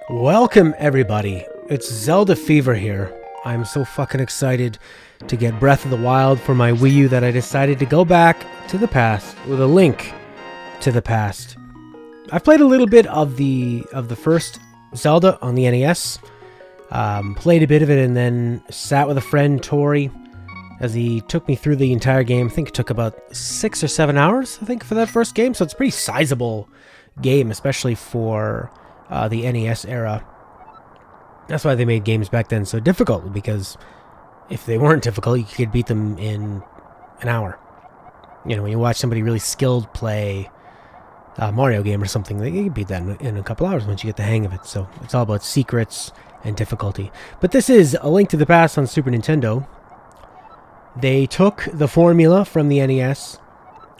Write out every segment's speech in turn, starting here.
Welcome everybody, it's Zelda Fever here. I'm so fucking excited to get Breath of the Wild for my Wii U that I decided to go back to the past with a link to the past. I've played a little bit of the first Zelda on the NES, played a bit of it and then sat with a friend, Tori, as he took me through the entire game. I think it took about 6 or 7 hours, I think, for that first game, so it's a pretty sizable game, especially for the NES era. That's why they made games back then so difficult, because if they weren't difficult, you could beat them in an hour. You know, when you watch somebody really skilled play a Mario game or something, you can beat that in a couple hours once you get the hang of it. So it's all about secrets and difficulty. But this is A Link to the Past on Super Nintendo. They took the formula from the NES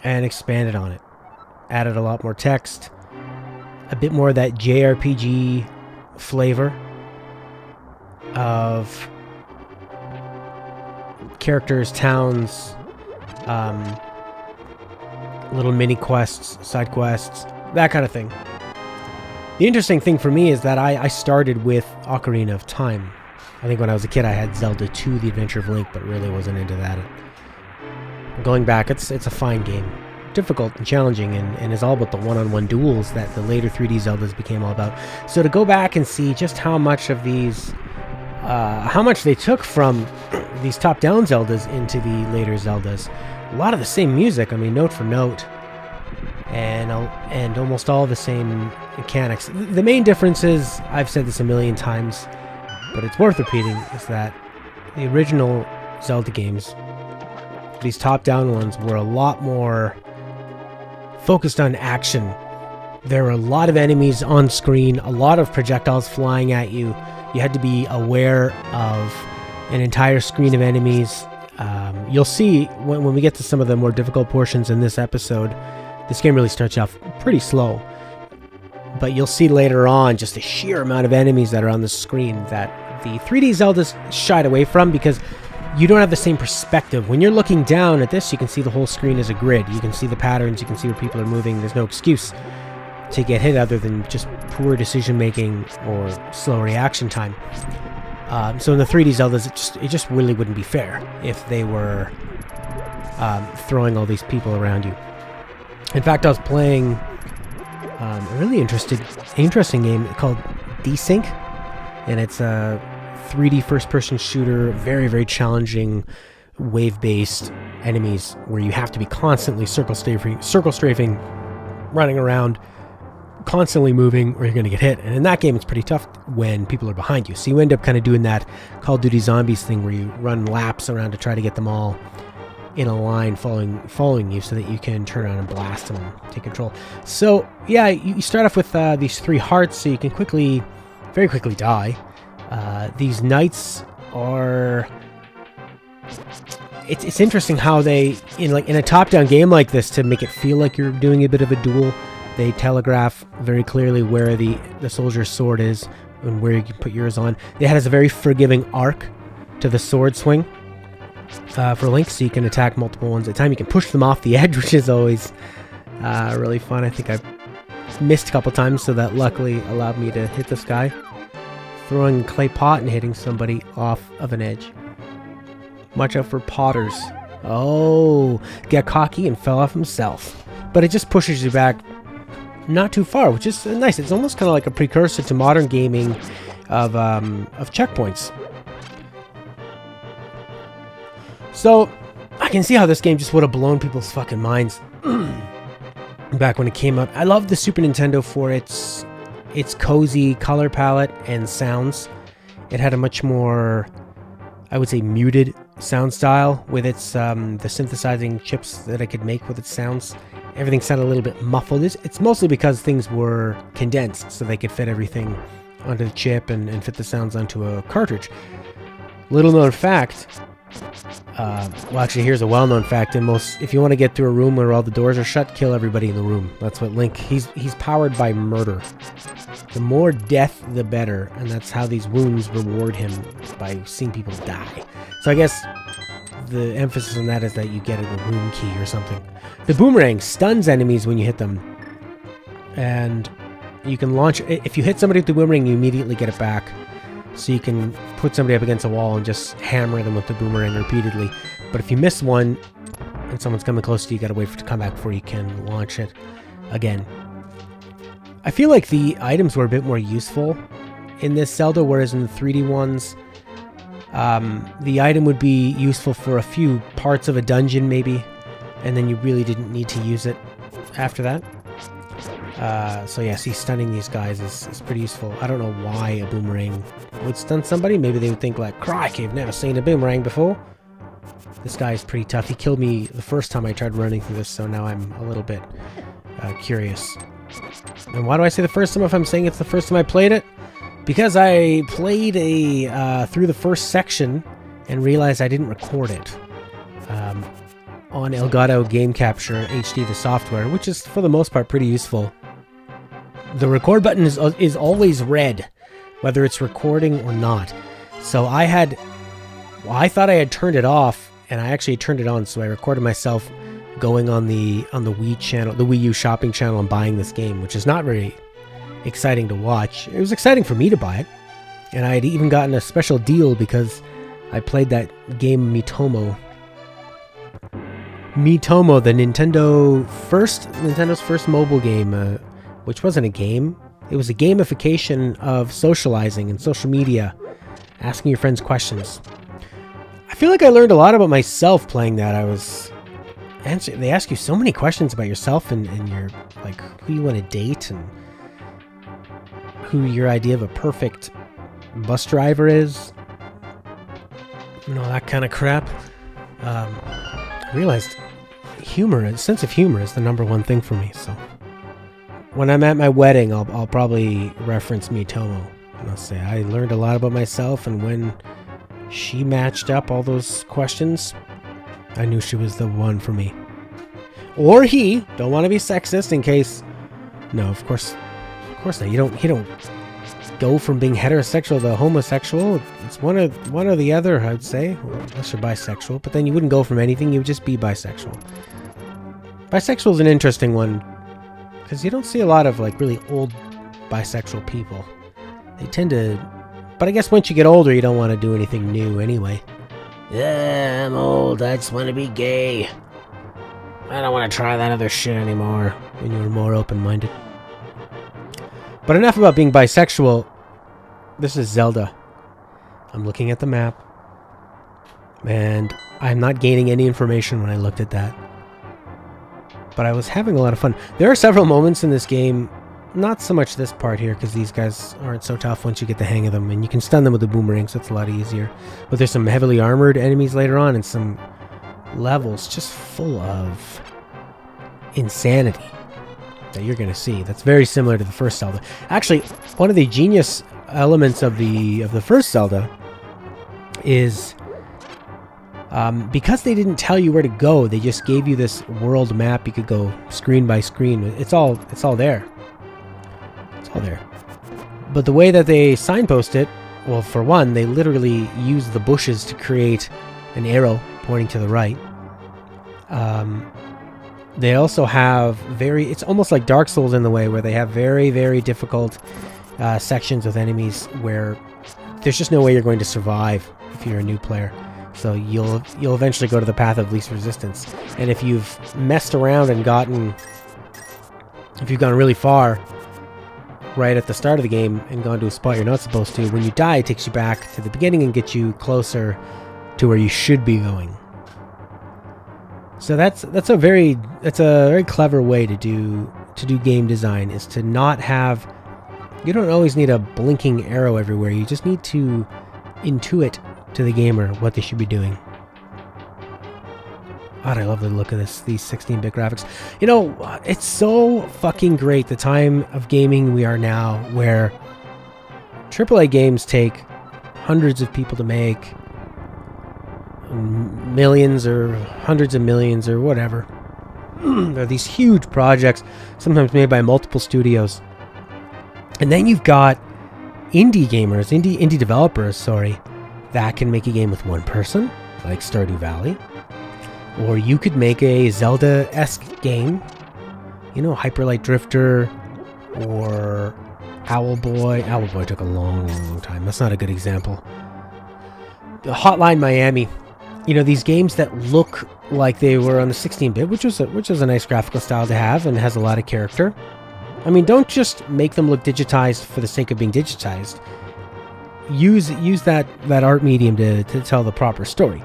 and expanded on it. Added a lot more text, a bit more of that JRPG flavor of characters, towns, little mini quests, side quests, that kind of thing. The interesting thing for me is that I started with Ocarina of Time. I think when I was a kid I had Zelda 2, The Adventure of Link, but really wasn't into that. Going back, it's a fine game. Difficult and challenging, and is all about the one-on-one duels that the later 3D Zeldas became all about. So to go back and see just how much of these, how much they took from these top-down Zeldas into the later Zeldas, a lot of the same music, I mean, note for note, and almost all the same mechanics. The main difference is, I've said this a million times, but it's worth repeating, is that the original Zelda games, these top-down ones, were a lot more focused on action. There were a lot of enemies on screen, a lot of projectiles flying at you. You had to be aware of an entire screen of enemies. You'll see when we get to some of the more difficult portions in this episode, this game really starts off pretty slow. But you'll see later on just the sheer amount of enemies that are on the screen that the 3D Zeldas shied away from, because you don't have the same perspective. When you're looking down at this, you can see the whole screen as a grid. You can see the patterns, you can see where people are moving. There's no excuse to get hit other than just poor decision making or slow reaction time. So in the 3D Zeldas, it just really wouldn't be fair if they were throwing all these people around you. In fact, I was playing a really interesting game called Desync, and it's a 3D first-person shooter, very, very challenging, wave-based enemies where you have to be constantly circle strafing, running around, constantly moving, or you're going to get hit. And in that game, it's pretty tough when people are behind you. So you end up kind of doing that Call of Duty Zombies thing where you run laps around to try to get them all in a line following you so that you can turn around and blast them and take control. So, yeah, you start off with these 3 hearts, so you can very quickly die. These knights are... It's interesting how they, in a top-down game like this, to make it feel like you're doing a bit of a duel, they telegraph very clearly where the soldier's sword is and where you can put yours on. It has a very forgiving arc to the sword swing for Link, so you can attack multiple ones at a time. You can push them off the edge, which is always really fun. I think I've missed a couple times, so that luckily allowed me to hit this guy. Throwing a clay pot and hitting somebody off of an edge. Watch out for potters. Oh, got cocky and fell off himself. But it just pushes you back not too far, which is nice. It's almost kind of like a precursor to modern gaming of checkpoints. So I can see how this game just would have blown people's fucking minds back when it came out. I love the Super Nintendo for its cozy color palette and sounds. It had a much more, I would say, muted sound style with its the synthesizing chips that it could make with its sounds. Everything sounded a little bit muffled. It's mostly because things were condensed, so they could fit everything onto the chip and fit the sounds onto a cartridge. Little known fact, well, actually, here's a well-known fact. If you want to get through a room where all the doors are shut, kill everybody in the room. That's what Link. He's powered by murder. The more death, the better, and that's how these wounds reward him, by seeing people die. So I guess the emphasis on that is that you get a room key or something. The boomerang stuns enemies when you hit them, and You can launch... If you hit somebody with the boomerang, you immediately get it back. So you can put somebody up against a wall and just hammer them with the boomerang repeatedly. But if you miss one and someone's coming close to you, you gotta wait for it to come back before you can launch it again. I feel like the items were a bit more useful in this Zelda, whereas in the 3D ones, the item would be useful for a few parts of a dungeon, maybe, and then you really didn't need to use it after that. So yeah, see, stunning these guys is pretty useful. I don't know why a boomerang would stun somebody. Maybe they would think like, crikey, I've never seen a boomerang before. This guy is pretty tough. He killed me the first time I tried running through this, so now I'm a little bit curious. And why do I say the first time if I'm saying it's the first time I played it? Because I played through the first section and realized I didn't record it on Elgato Game Capture HD, the software, which is for the most part pretty useful. The record button is always red, whether it's recording or not. So I thought I had turned it off, and I actually turned it on. So I recorded myself going on the Wii channel, the Wii U shopping channel, and buying this game, which is not very exciting to watch. It was exciting for me to buy it, and I had even gotten a special deal because I played that game Miitomo. Miitomo, the Nintendo's first mobile game, which wasn't a game. It was a gamification of socializing and social media, asking your friends questions. I feel like I learned a lot about myself playing that. They ask you so many questions about yourself and your, like, who you want to date and who your idea of a perfect bus driver is. You know, that kind of crap. I realized sense of humor is the #1 thing for me, so when I'm at my wedding, I'll probably reference Miitomo, and I'll say I learned a lot about myself, and when she matched up all those questions, I knew she was the one for me. Or he. Don't want to be sexist in case... No, of course not. You don't go from being heterosexual to homosexual. It's one or the other, I'd say. Well, unless you're bisexual. But then you wouldn't go from anything. You would just be bisexual. Bisexual is an interesting one, because you don't see a lot of, like, really old bisexual people. They tend to... But I guess once you get older, you don't want to do anything new anyway. Yeah, I'm old. I just want to be gay. I don't want to try that other shit anymore. When you were more open-minded. But enough about being bisexual. This is Zelda. I'm looking at the map. And I'm not gaining any information when I looked at that. But I was having a lot of fun. There are several moments in this game, not so much this part here, because these guys aren't so tough once you get the hang of them, and you can stun them with the boomerang, so it's a lot easier. But there's some heavily armored enemies later on, and some levels just full of insanity that you're going to see. That's very similar to the first Zelda. Actually, one of the genius elements of the first Zelda is... because they didn't tell you where to go, they just gave you this world map. You could go screen by screen. It's all there. It's all there. But the way that they signpost it, well, for one, they literally use the bushes to create an arrow pointing to the right. They also have it's almost like Dark Souls in the way where they have very, very difficult sections with enemies where there's just no way you're going to survive if you're a new player. So you'll eventually go to the path of least resistance. And if you've messed around and if you've gone really far right at the start of the game and gone to a spot you're not supposed to, when you die, it takes you back to the beginning and gets you closer to where you should be going. So that's a very clever way to do game design, is to not have... You don't always need a blinking arrow everywhere. You just need to intuit to the gamer what they should be doing. God, I love the look of these 16-bit graphics. You know, it's so fucking great, the time of gaming we are now, where AAA games take hundreds of people to make, millions or hundreds of millions or whatever. There are these huge projects, sometimes made by multiple studios. And then you've got indie developers, that can make a game with one person, like Stardew Valley. Or you could make a Zelda-esque game, you know, Hyper Light Drifter, or Owlboy. Owlboy took a long time. That's not a good example. Hotline Miami. You know, these games that look like they were on the 16-bit, which is a nice graphical style to have and has a lot of character. I mean, don't just make them look digitized for the sake of being digitized. Use that art medium to tell the proper story.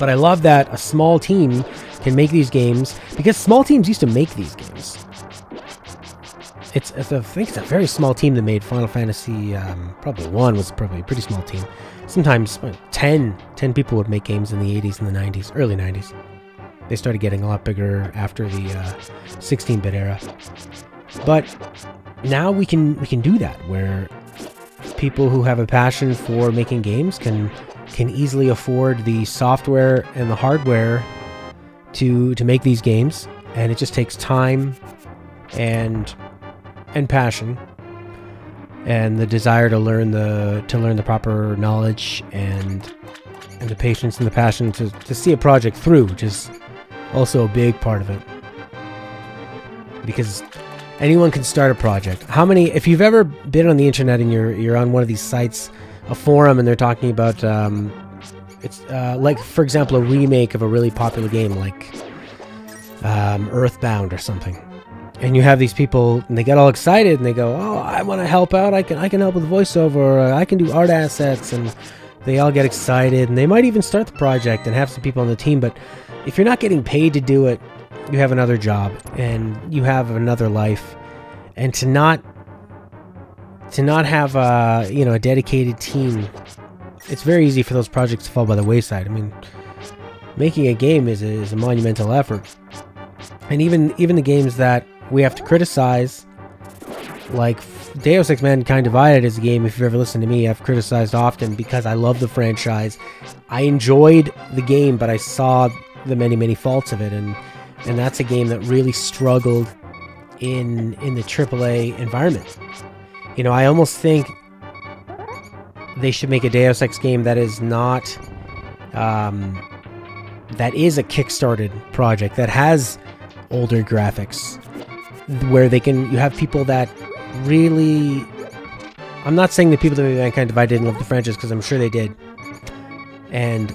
But I love that a small team can make these games, because small teams used to make these games. I think it's a very small team that made Final Fantasy, probably 1 was probably a pretty small team. Sometimes 10 people would make games in the 80s and the 90s, early 90s. They started getting a lot bigger after the 16-bit era. But now we can do that, where people who have a passion for making games can easily afford the software and the hardware to make these games, and it just takes time and passion and the desire to learn the proper knowledge and the patience and the passion to see a project through, which is also a big part of it. Because anyone can start a project. If you've ever been on the internet and you're on one of these sites, a forum, and they're talking about like, for example, a remake of a really popular game like Earthbound or something. And you have these people, and they get all excited, and they go, "Oh, I want to help out. I can help with voiceover. Or I can do art assets." And they all get excited, and they might even start the project and have some people on the team. But if you're not getting paid to do it, you have another job and you have another life. And to not have a dedicated team, it's very easy for those projects to fall by the wayside. I mean, making a game is a monumental effort. And even the games that we have to criticize, like Deus Ex Mankind Divided is a game, if you've ever listened to me, I've criticized often because I love the franchise. I enjoyed the game, but I saw the many faults of it, and that's a game that really struggled in the AAA environment. You know, I almost think they should make a Deus Ex game that is not that is a kickstarted project that has older graphics, where you have people that really, I'm not saying the people that made Mankind Divided didn't love the franchise, because I'm sure they did, and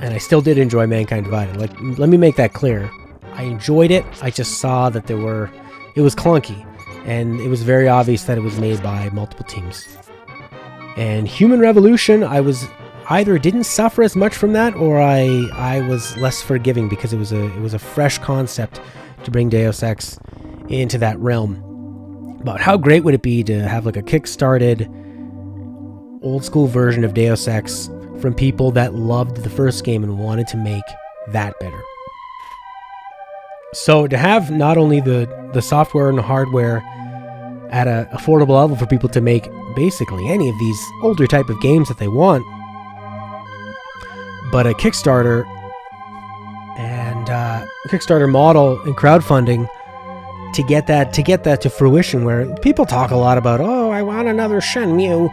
I still did enjoy Mankind Divided. Like, let me make that clear. I enjoyed it. I just saw that it was clunky, and it was very obvious that it was made by multiple teams. And Human Revolution, I was either didn't suffer as much from that, or I was less forgiving, because it was a fresh concept to bring Deus Ex into that realm. But how great would it be to have like a kickstarted old school version of Deus Ex from people that loved the first game and wanted to make that better? So to have not only the software and the hardware at an affordable level for people to make basically any of these older type of games that they want, but a Kickstarter and Kickstarter model and crowdfunding to get that to fruition, where people talk a lot about, oh, I want another Shenmue,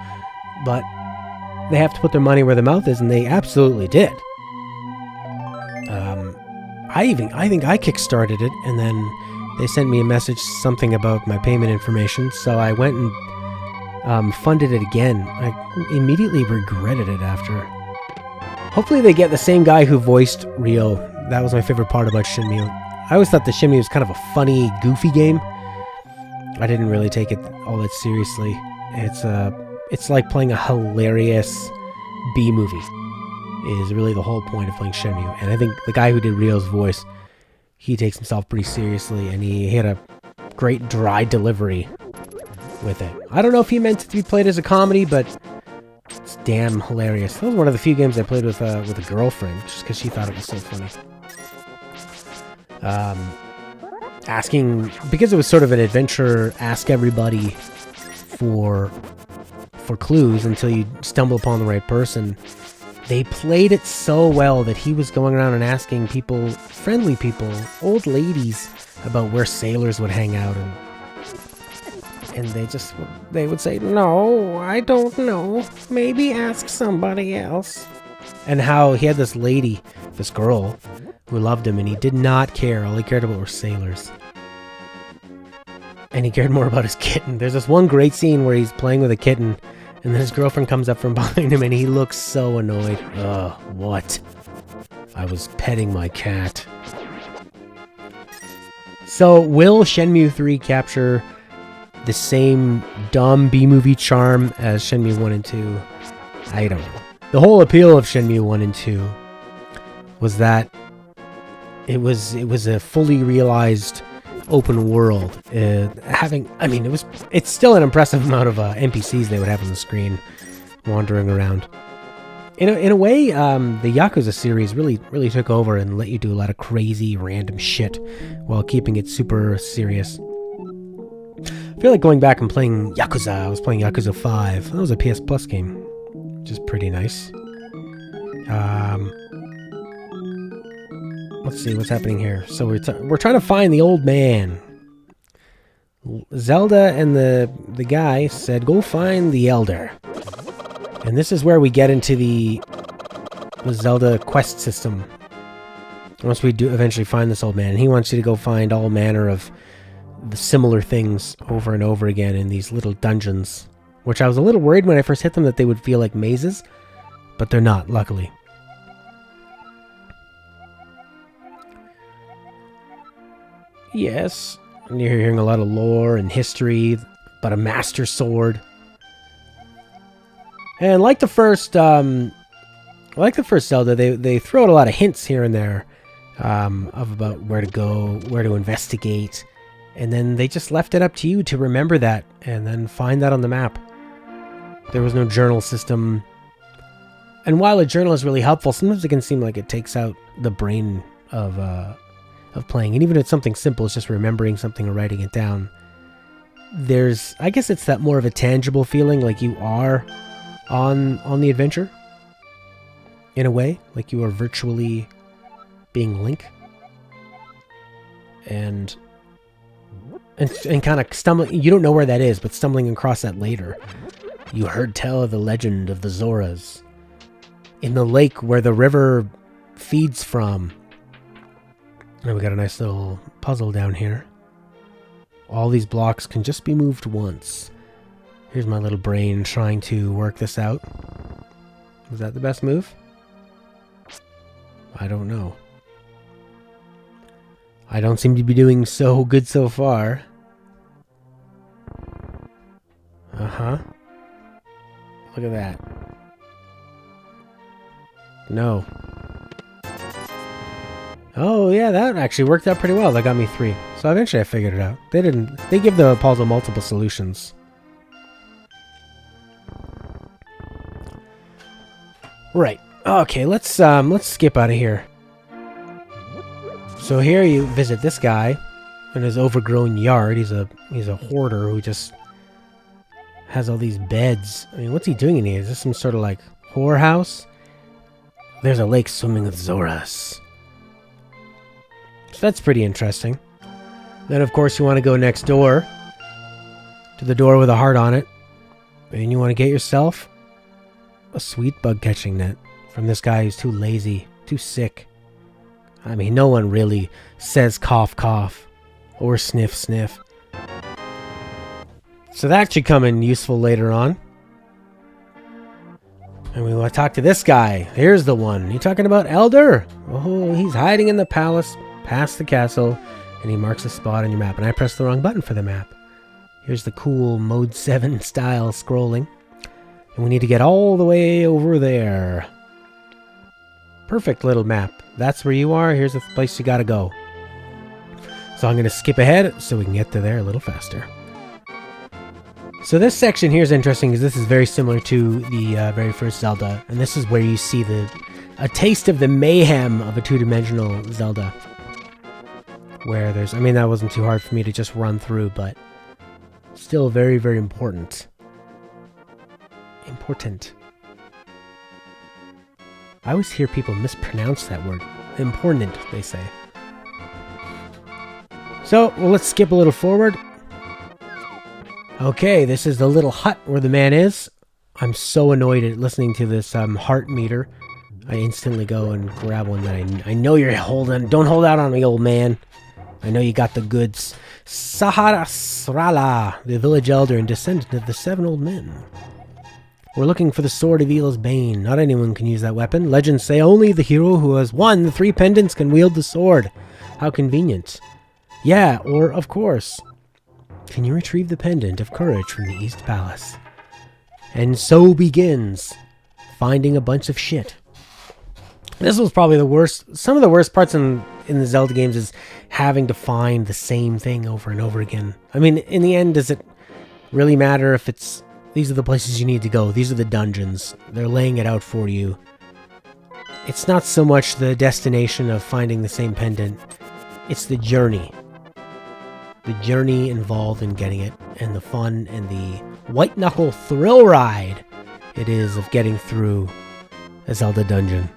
but they have to put their money where their mouth is, and they absolutely did. I think I kickstarted it, and then they sent me a message, something about my payment information, so I went and funded it again. I immediately regretted it after. Hopefully they get the same guy who voiced Ryo. That was my favorite part about Shenmue. I always thought the Shenmue was kind of a funny, goofy game. I didn't really take it all that seriously. It's like playing a hilarious B-movie is really the whole point of playing Shenmue. And I think the guy who did Ryo's voice, he takes himself pretty seriously, and he had a great dry delivery with it. I don't know if he meant it to be played as a comedy, but it's damn hilarious. That was one of the few games I played with a girlfriend, just because she thought it was so funny. Asking, because it was sort of an adventure, ask everybody for clues until you stumble upon the right person. They played it so well that he was going around and asking people, friendly people, old ladies, about where sailors would hang out, and they would say, no, I don't know, maybe ask somebody else. And how he had this lady, this girl, who loved him, and he did not care. All he cared about were sailors. And he cared more about his kitten. There's this one great scene where he's playing with a kitten, and then his girlfriend comes up from behind him, and he looks so annoyed. Ugh, what? I was petting my cat. So, will Shenmue 3 capture the same dumb B-movie charm as Shenmue 1 and 2? I don't know. The whole appeal of Shenmue 1 and 2 was that it was a fully realized open world. It's still an impressive amount of NPCs they would have on the screen wandering around. In a way, the Yakuza series really took over and let you do a lot of crazy random shit while keeping it super serious. I feel like going back and playing Yakuza. I was playing Yakuza 5. That was a PS Plus game, which is pretty nice. Let's see what's happening here. So we're trying to find the old man. Zelda and the guy said, go find the elder. And this is where we get into the Zelda quest system. Once we do eventually find this old man, and he wants you to go find all manner of the similar things over and over again in these little dungeons, which I was a little worried when I first hit them that they would feel like mazes, but they're not, luckily. Yes, and you're hearing a lot of lore and history about a master sword. And like the first Zelda, they throw out a lot of hints here and there of about where to go, where to investigate, and then they just left it up to you to remember that and then find that on the map. There was no journal system, and while a journal is really helpful, sometimes it can seem like it takes out the brain of playing. And even if it's something simple, it's just remembering something or writing it down. I guess it's that more of a tangible feeling, like you are on the adventure, in a way, like you are virtually being Link, and kind of stumbling. You don't know where that is, but stumbling across that later. You heard tell of the legend of the Zoras in the lake where the river feeds from. And we got a nice little puzzle down here. All these blocks can just be moved once. Here's my little brain trying to work this out. Was that the best move? I don't know. I don't seem to be doing so good so far. Uh-huh. Look at that. No. Oh, yeah, that actually worked out pretty well. That got me 3. So eventually I figured it out. They give the puzzle multiple solutions. Right. Okay, let's skip out of here. So here you visit this guy in his overgrown yard. He's a hoarder who just has all these beds. I mean, what's he doing in here? Is this some sort of like whorehouse? There's a lake swimming with Zoras. So that's pretty interesting. Then of course you want to go next door to the door with a heart on it, and you want to get yourself a sweet bug catching net from this guy who's too lazy, too sick. I mean, no one really says cough cough or sniff sniff. So that should come in useful later on. And we want to talk to this guy. Here's the one. You talking about Elder? Oh, he's hiding in the palace past the castle, and he marks a spot on your map. And I pressed the wrong button for the map. Here's the cool Mode 7 style scrolling. And we need to get all the way over there. Perfect little map. That's where you are. Here's the place you gotta go. So I'm going to skip ahead so we can get to there a little faster. So this section here is interesting because this is very similar to the very first Zelda. And this is where you see a taste of the mayhem of a two-dimensional Zelda. Where I mean, that wasn't too hard for me to just run through, but still very, very important. I always hear people mispronounce that word. Important, they say. So, well, let's skip a little forward. Okay, this is the little hut where the man is. I'm so annoyed at listening to this heart meter. I instantly go and grab one that I know you're holding. Don't hold out on me, old man. I know you got the goods. Sahasrara, the village elder and descendant of the 7 old men. We're looking for the Sword of Evil's Bane. Not anyone can use that weapon. Legends say only the hero who has won the 3 pendants can wield the sword. How convenient. Yeah, or of course. Can you retrieve the pendant of courage from the East Palace? And so begins finding a bunch of shit. This was probably the worst. Some of the worst parts in the Zelda games is having to find the same thing over and over again. I mean, in the end, does it really matter if it's... These are the places you need to go. These are the dungeons. They're laying it out for you. It's not so much the destination of finding the same pendant. It's the journey. The journey involved in getting it. And the fun and the white-knuckle thrill ride it is of getting through a Zelda dungeon.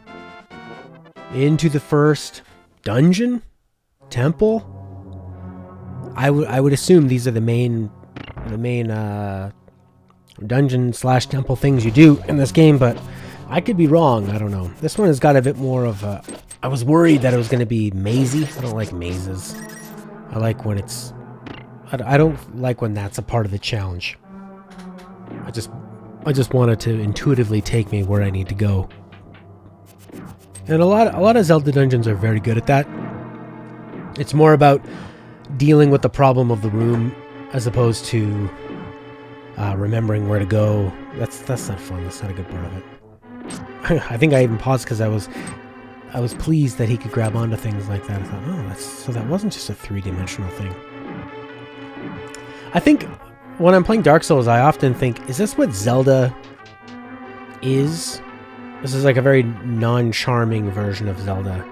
Into the first dungeon? Temple? I would assume these are the main dungeon / temple things you do in this game, but I could be wrong. I don't know. This one has got a bit more of a... I was worried that it was going to be mazy. I don't like mazes. I like when it's... I don't like when that's a part of the challenge. I just want it to intuitively take me where I need to go. And a lot of Zelda dungeons are very good at that. It's more about dealing with the problem of the room as opposed to remembering where to go. That's not fun. That's not a good part of it. I think I even paused because I was pleased that he could grab onto things like that. I thought, oh, so that wasn't just a 3-dimensional thing. I think when I'm playing Dark Souls, I often think, is this what Zelda is? This is like a very non-charming version of Zelda.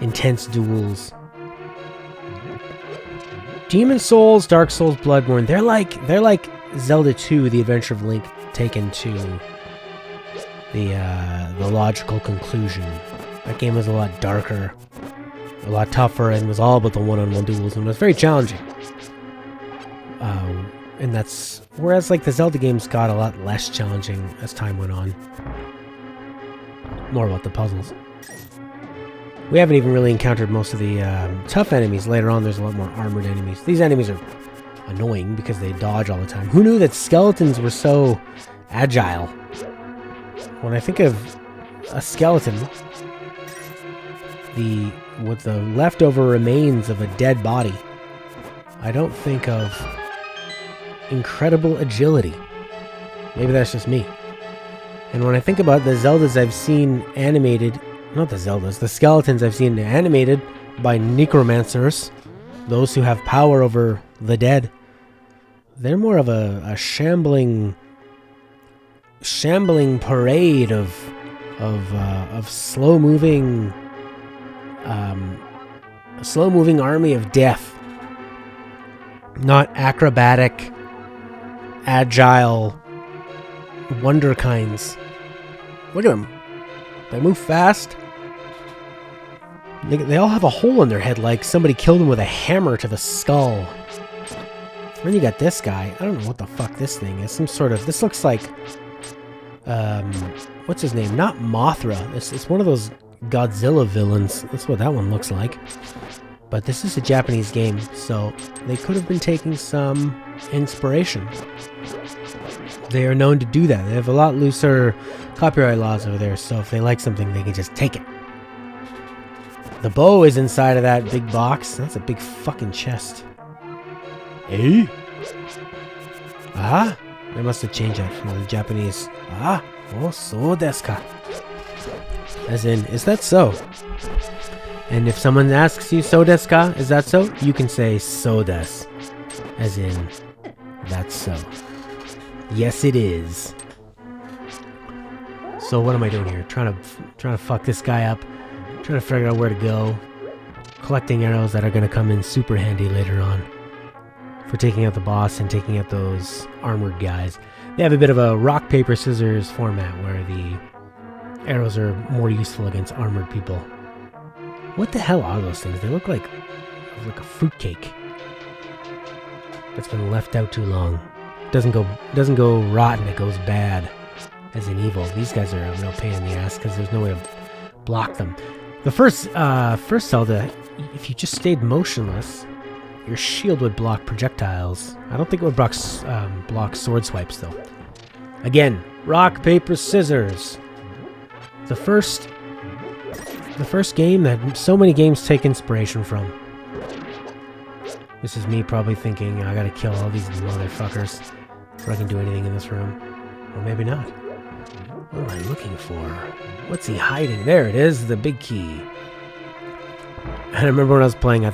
Intense duels. Demon Souls, Dark Souls, Bloodborne, they're like Zelda 2, The Adventure of Link, taken to the logical conclusion. That game was a lot darker, a lot tougher, and was all about the one-on-one duels, and it was very challenging. And that's... Whereas, like, the Zelda games got a lot less challenging as time went on. More about the puzzles. We haven't even really encountered most of the tough enemies. Later on, there's a lot more armored enemies. These enemies are annoying because they dodge all the time. Who knew that skeletons were so agile? When I think of a skeleton, with the leftover remains of a dead body, I don't think of incredible agility. Maybe that's just me. And when I think about the Zeldas I've seen animated, not the Zeldas, the skeletons I've seen animated by necromancers, those who have power over the dead, they're more of a shambling parade of slow-moving army of death. Not acrobatic, agile wonderkinds. Look at them. They move fast. They all have a hole in their head like somebody killed them with a hammer to the skull. Then you got this guy. I don't know what the fuck this thing is. Some sort of... This looks like... what's his name? Not Mothra. It's one of those Godzilla villains. That's what that one looks like. But this is a Japanese game, so they could have been taking some inspiration. They are known to do that. They have a lot looser copyright laws over there, so if they like something, they can just take it. The bow is inside of that big box. That's a big fucking chest. Eh? Ah? They must have changed that from the Japanese. Ah? Oh, so desu ka. As in, is that so? And if someone asks you, so desu ka? Is that so? You can say, so desu. As in, that's so. Yes, it is. So what am I doing here? Trying to fuck this guy up. Trying to figure out where to go. Collecting arrows that are going to come in super handy later on. For taking out the boss and taking out those armored guys. They have a bit of a rock, paper, scissors format where the arrows are more useful against armored people. What the hell are those things? They look like a fruitcake that's been left out too long. Doesn't go rotten, it goes bad. As in evil. These guys are a real pain in the ass because there's no way to block them. The first Zelda, if you just stayed motionless, your shield would block projectiles. I don't think it would block sword swipes, though. Again, rock, paper, scissors. The first game that so many games take inspiration from. This is me probably thinking, I gotta kill all these motherfuckers before I can do anything in this room. Or maybe not. What am I looking for? What's he hiding? There it is, the big key. And I remember when I was playing, I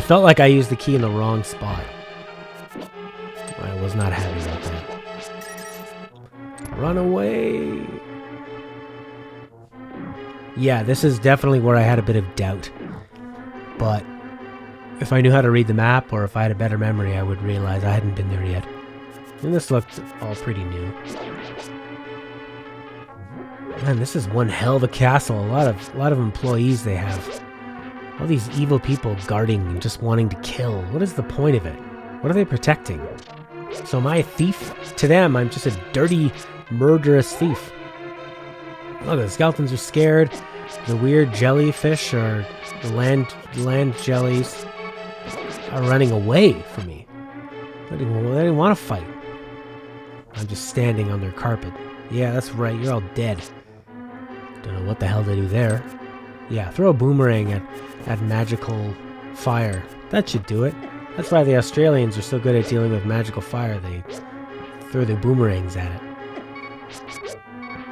felt like I used the key in the wrong spot. I was not happy about that. Run away! Yeah, this is definitely where I had a bit of doubt. But if I knew how to read the map, or if I had a better memory, I would realize I hadn't been there yet. And this looked all pretty new. Man, this is one hell of a castle. A lot of employees they have. All these evil people guarding and just wanting to kill. What is the point of it? What are they protecting? So am I a thief? To them, I'm just a dirty, murderous thief. Look, the skeletons are scared. The weird jellyfish or the land jellies are running away from me. They didn't want to fight. I'm just standing on their carpet. Yeah, that's right. You're all dead. Don't know what the hell they do there. Yeah, throw a boomerang at magical fire. That should do it. That's why the Australians are so good at dealing with magical fire. They throw their boomerangs at it.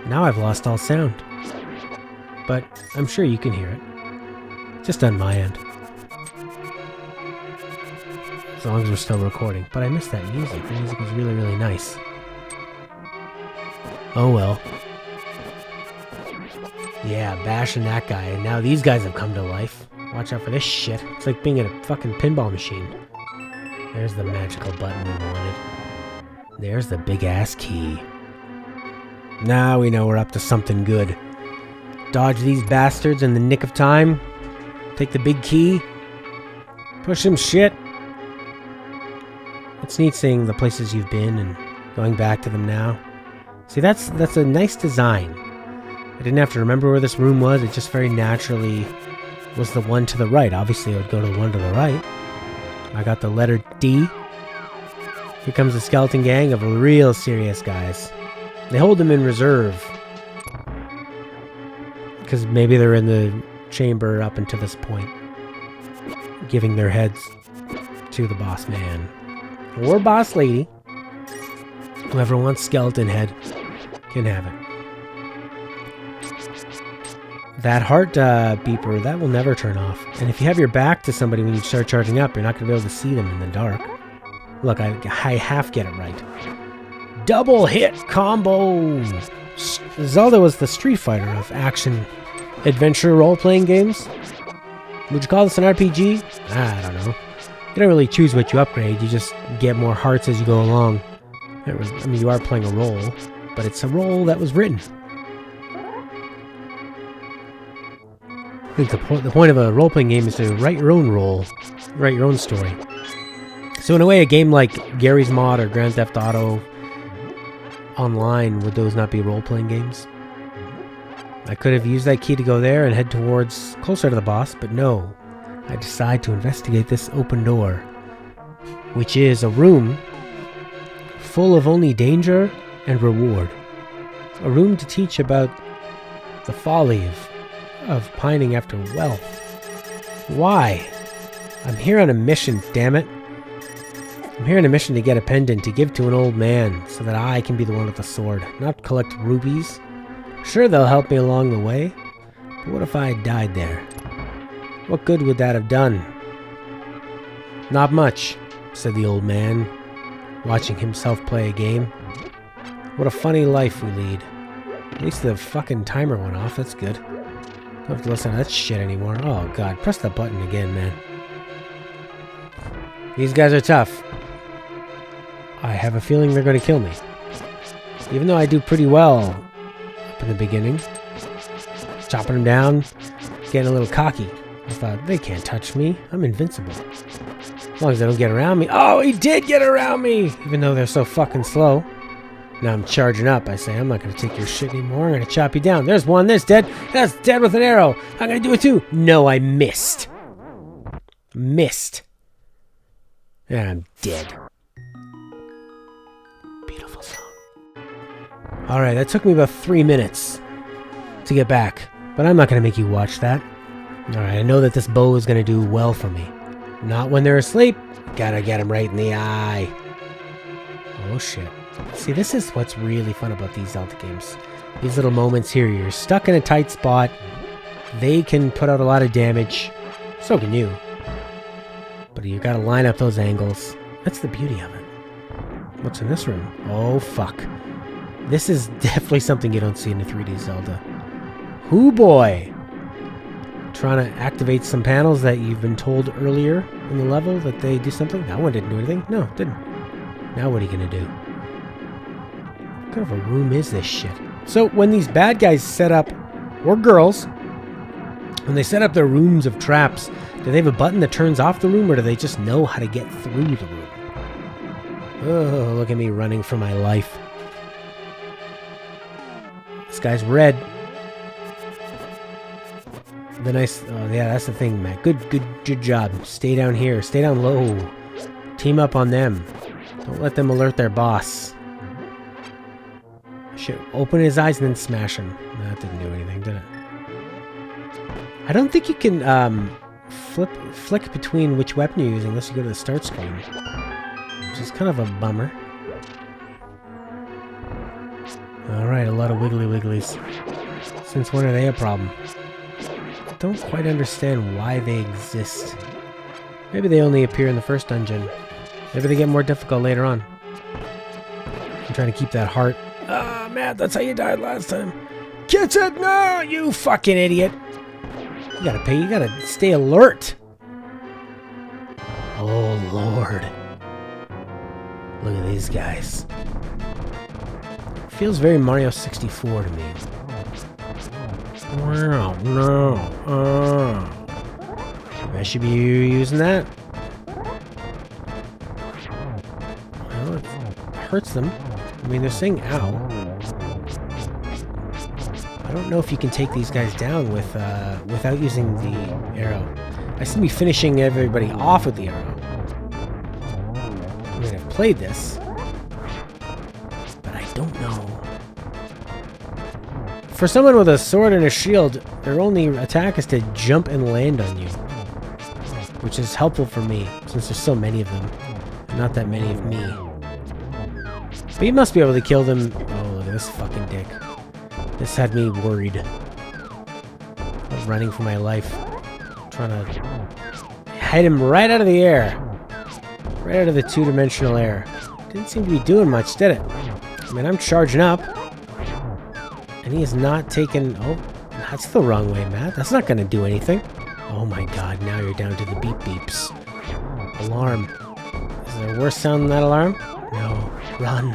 Now I've lost all sound. But I'm sure you can hear it. Just on my end. As long as we're still recording. But I missed that music. The music was really, really nice. Oh well. Yeah, bashing that guy. And now these guys have come to life. Watch out for this shit. It's like being in a fucking pinball machine. There's the magical button we wanted. There's the big-ass key. Now we know we're up to something good. Dodge these bastards in the nick of time. Take the big key. Push some shit. It's neat seeing the places you've been and going back to them now. See, that's a nice design. I didn't have to remember where this room was. It just very naturally was the one to the right. Obviously, I would go to the one to the right. I got the letter D. Here comes the skeleton gang of real serious guys. They hold them in reserve. Because maybe they're in the chamber up until this point. Giving their heads to the boss man. Or boss lady. Whoever wants skeleton head can have it. That heart beeper, that will never turn off. And if you have your back to somebody when you start charging up, you're not going to be able to see them in the dark. Look, I half get it right. Double hit combo! Zelda was the Street Fighter of action adventure role-playing games. Would you call this an RPG? I don't know. You don't really choose what you upgrade, you just get more hearts as you go along. I mean, you are playing a role, but it's a role that was written. I think the point of a role-playing game is to write your own role, write your own story. So in a way, a game like Garry's Mod or Grand Theft Auto Online, would those not be role-playing games? I could have used that key to go there and head towards closer to the boss, but no. I decide to investigate this open door, which is a room full of only danger and reward. A room to teach about the folly of pining after wealth. Why? I'm here on a mission, damn it. I'm here on a mission to get a pendant to give to an old man so that I can be the one with the sword, not collect rubies. Sure, they'll help me along the way, but what if I died there? What good would that have done? Not much, said the old man, watching himself play a game. What a funny life we lead. At least the fucking timer went off, that's good. Don't have to listen to that shit anymore. Oh god, press that button again, man. These guys are tough. I have a feeling they're going to kill me. Even though I do pretty well up in the beginning. Chopping them down, getting a little cocky. I thought, they can't touch me. I'm invincible. As long as they don't get around me. Oh, he did get around me! Even though they're so fucking slow. Now I'm charging up. I say, I'm not going to take your shit anymore. I'm going to chop you down. There's one. There's dead. That's dead with an arrow. I'm going to do it too. No, I missed. Missed. And I'm dead. Beautiful song. Alright, that took me about 3 minutes to get back. But I'm not going to make you watch that. Alright, I know that this bow is going to do well for me. Not when they're asleep. Gotta get them right in the eye. Oh shit. See, this is what's really fun about these Zelda games. These little moments here, you're stuck in a tight spot. They can put out a lot of damage. So can you. But you gotta line up those angles. That's the beauty of it. What's in this room? Oh, fuck. This is definitely something you don't see in a 3D Zelda. Hoo boy! Trying to activate some panels that you've been told earlier in the level that they do something. That one didn't do anything. No, it didn't. Now what are you gonna do? What kind of a room is this shit? So when these bad guys set up, or girls, when they set up their rooms of traps, do they have a button that turns off the room, or do they just know how to get through the room? Oh, look at me running for my life. This guy's red. The nice... Oh, yeah, that's the thing, Matt. Good job. Stay down here. Stay down low. Team up on them. Don't let them alert their boss. Should open his eyes and then smash him. No, that didn't do anything, did it? I don't think you can flick between which weapon you're using unless you go to the start screen. Which is kind of a bummer. Alright, a lot of wiggly wigglies. Since when are they a problem? I don't quite understand why they exist. Maybe they only appear in the first dungeon. Maybe they get more difficult later on. I'm trying to keep that heart. Ah, Matt, that's how you died last time. Get it now, you fucking idiot! You gotta stay alert. Oh, Lord. Look at these guys. Feels very Mario 64 to me. Wow, no. I should be using that. Well, it hurts them. I mean, they're saying ow. I don't know if you can take these guys down with without using the arrow. I seem to be finishing everybody off with the arrow. I mean, I've played this, but I don't know. For someone with a sword and a shield, their only attack is to jump and land on you, which is helpful for me since there's so many of them, and not that many of me. But you must be able to kill them. Oh, look at this fucking dick. This had me worried. I was running for my life. Trying to hit him right out of the air. Right out of the two-dimensional air. Didn't seem to be doing much, did it? I mean, I'm charging up. And he is not taking... Oh, that's the wrong way, Matt. That's not going to do anything. Oh my god, now you're down to the beep beeps. Alarm. Is there a worse sound than that alarm? No. Run.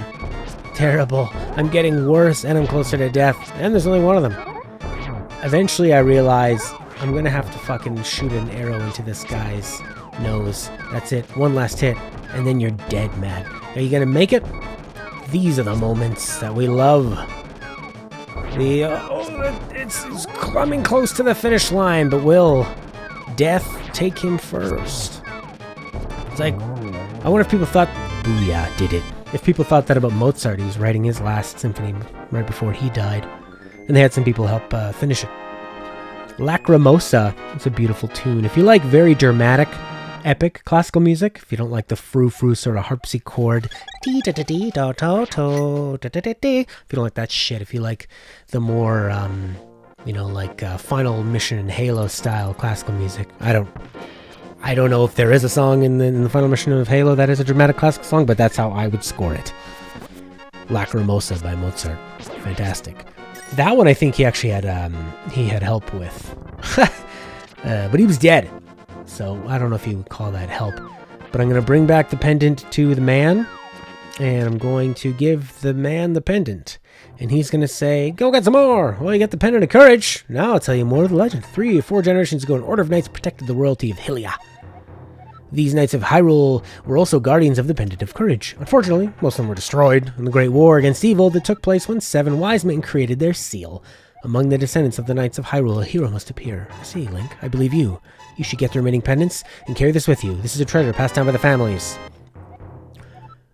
Terrible. I'm getting worse and I'm closer to death. And there's only one of them. Eventually I realize I'm gonna have to fucking shoot an arrow into this guy's nose. That's it. One last hit. And then you're dead, Matt. Are you gonna make it? These are the moments that we love. It's coming close to the finish line, but will death take him first? It's like, I wonder if people thought Booyah did it. If people thought that about Mozart, he was writing his last symphony right before he died. And they had some people help finish it. Lacrimosa. It's a beautiful tune. If you like very dramatic, epic classical music, if you don't like the frou-frou sort of harpsichord, if you don't like that shit, if you like the more, Final Mission in Halo style classical music, I don't know if there is a song in the Final Mission of Halo that is a dramatic classical song, but that's how I would score it. Lacrimosa by Mozart. Fantastic. That one I think he actually had help with. But he was dead. So I don't know if you would call that help. But I'm going to bring back the pendant to the man. And I'm going to give the man the pendant. And he's going to say, go get some more. Well, you got the pendant of courage. Now I'll tell you more of the legend. 3 or 4 generations ago, an order of knights protected the royalty of Hylia. These Knights of Hyrule were also guardians of the Pendant of Courage. Unfortunately, most of them were destroyed in the Great War against evil that took place when 7 wise men created their seal. Among the descendants of the Knights of Hyrule, a hero must appear. I see, Link. I believe you. You should get the remaining pendants and carry this with you. This is a treasure passed down by the families.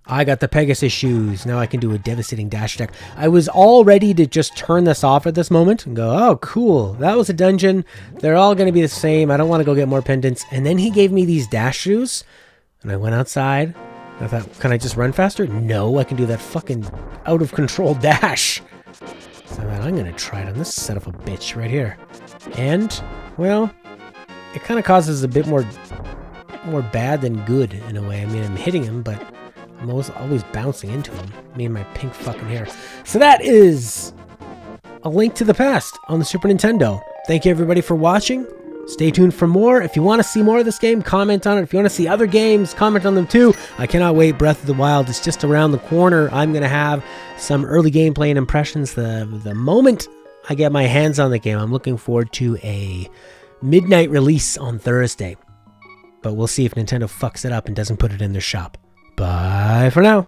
I got the Pegasus shoes. Now I can do a devastating dash attack. I was all ready to just turn this off at this moment and go, oh, cool. That was a dungeon. They're all going to be the same. I don't want to go get more pendants. And then he gave me these dash shoes. And I went outside. I thought, can I just run faster? No, I can do that fucking out-of-control dash. So I'm going to try it on this son of a bitch right here. And, well, it kind of causes a bit more bad than good in a way. I mean, I'm hitting him, but I'm always bouncing into him. Me and my pink fucking hair. So that is A Link to the Past on the Super Nintendo. Thank you everybody for watching. Stay tuned for more. If you want to see more of this game, comment on it. If you want to see other games, comment on them too. I cannot wait. Breath of the Wild is just around the corner. I'm going to have some early gameplay and impressions the moment I get my hands on the game. I'm looking forward to a midnight release on Thursday. But we'll see if Nintendo fucks it up and doesn't put it in their shop. Bye for now.